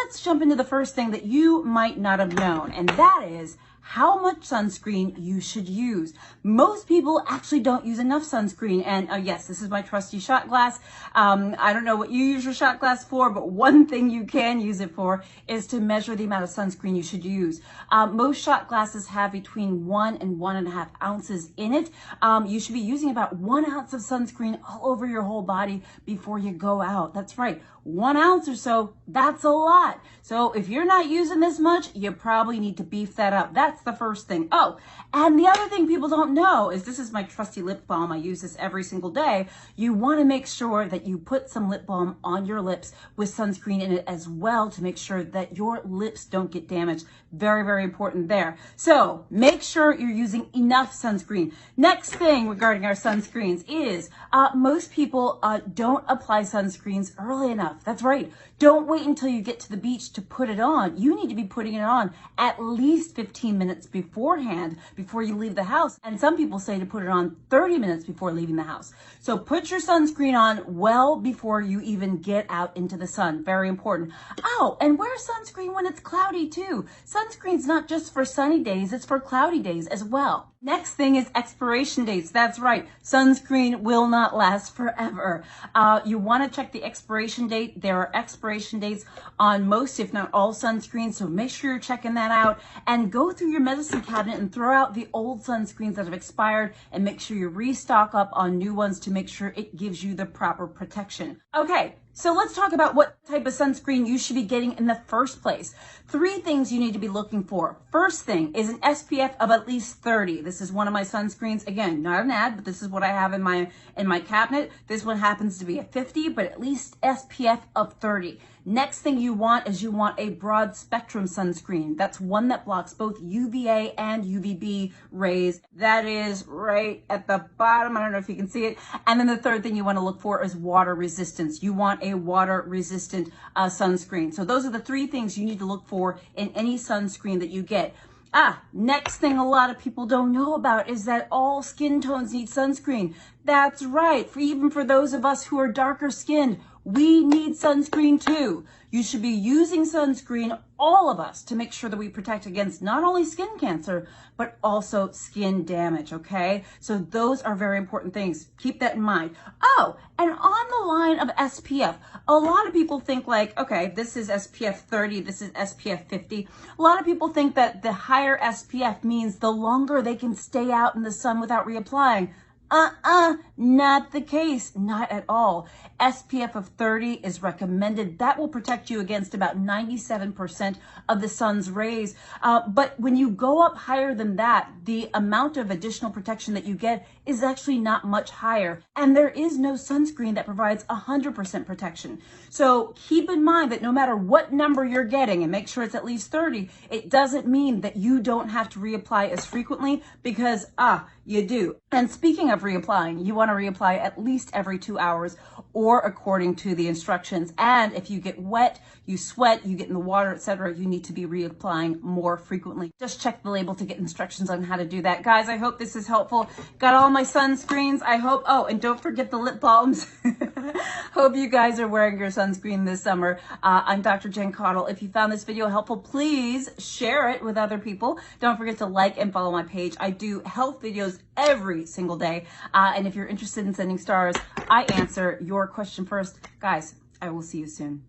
let's jump into the first thing that you might not have known, and that is how much sunscreen you should use. Most people actually don't use enough sunscreen. And yes, this is my trusty shot glass. I don't know what you use your shot glass for, but one thing you can use it for is to measure the amount of sunscreen you should use. Most shot glasses have between 1 and 1.5 ounces in it. You should be using about 1 ounce of sunscreen all over your whole body before you go out. That's right. 1 ounce or so, that's a lot. So if you're not using this much, you probably need to beef that up. That's the first thing. Oh, and the other thing people don't know is this is my trusty lip balm. I use this every single day. You want to make sure that you put some lip balm on your lips with sunscreen in it as well to make sure that your lips don't get damaged. Very, very important there. So make sure you're using enough sunscreen. Next thing regarding our sunscreens is most people don't apply sunscreens early enough. That's right. Don't wait until you get to the beach to put it on. You need to be putting it on at least 15 minutes beforehand, before you leave the house. And some people say to put it on 30 minutes before leaving the house. So put your sunscreen on well before you even get out into the sun. Very important. Oh, and wear sunscreen when it's cloudy too. Sunscreen's not just for sunny days, it's for cloudy days as well. Next thing is expiration dates. That's right. Sunscreen will not last forever. You want to check the expiration date. There are expiration dates on most, if not all, sunscreens. So make sure you're checking that out and go through your medicine cabinet and throw out the old sunscreens that have expired and make sure you restock up on new ones to make sure it gives you the proper protection. Okay. So let's talk about what type of sunscreen you should be getting in the first place. 3 things you need to be looking for. First thing is an SPF of at least 30. This is one of my sunscreens. Again, not an ad, but this is what I have in my cabinet. This one happens to be a 50, but at least SPF of 30. Next thing you want is you want a broad spectrum sunscreen. That's one that blocks both UVA and UVB rays. That is right at the bottom. I don't know if you can see it. And then the third thing you want to look for is water resistance. You want a water resistant sunscreen. So those are the 3 things you need to look for in any sunscreen that you get. Next thing a lot of people don't know about is that all skin tones need sunscreen. That's right. Even for those of us who are darker skinned, we need sunscreen too. You should be using sunscreen, all of us, to make sure that we protect against not only skin cancer, but also skin damage, okay? So those are very important things. Keep that in mind. Oh, and on the line of SPF, a lot of people think like, okay, this is SPF 30, this is SPF 50. A lot of people think that the higher SPF means the longer they can stay out in the sun without reapplying. Not the case, not at all. SPF of 30 is recommended. That will protect you against about 97% of the sun's rays. But when you go up higher than that, the amount of additional protection that you get is actually not much higher. And there is no sunscreen that provides 100% protection. So keep in mind that no matter what number you're getting, and make sure it's at least 30, it doesn't mean that you don't have to reapply as frequently, because you do. And speaking of reapplying, you want to reapply at least every 2 hours or according to the instructions. And if you get wet, you sweat, you get in the water, etc., you need to be reapplying more frequently. Just check the label to get instructions on how to do that. Guys, I hope this is helpful. Got all my sunscreens. I hope, oh, and don't forget the lip balms. Hope you guys are wearing your sunscreen this summer. I'm Dr. Jen Caudle. If you found this video helpful, please share it with other people. Don't forget to like and follow my page. I do health videos every single day. And if you're interested in sending stars, I answer your question first. Guys, I will see you soon.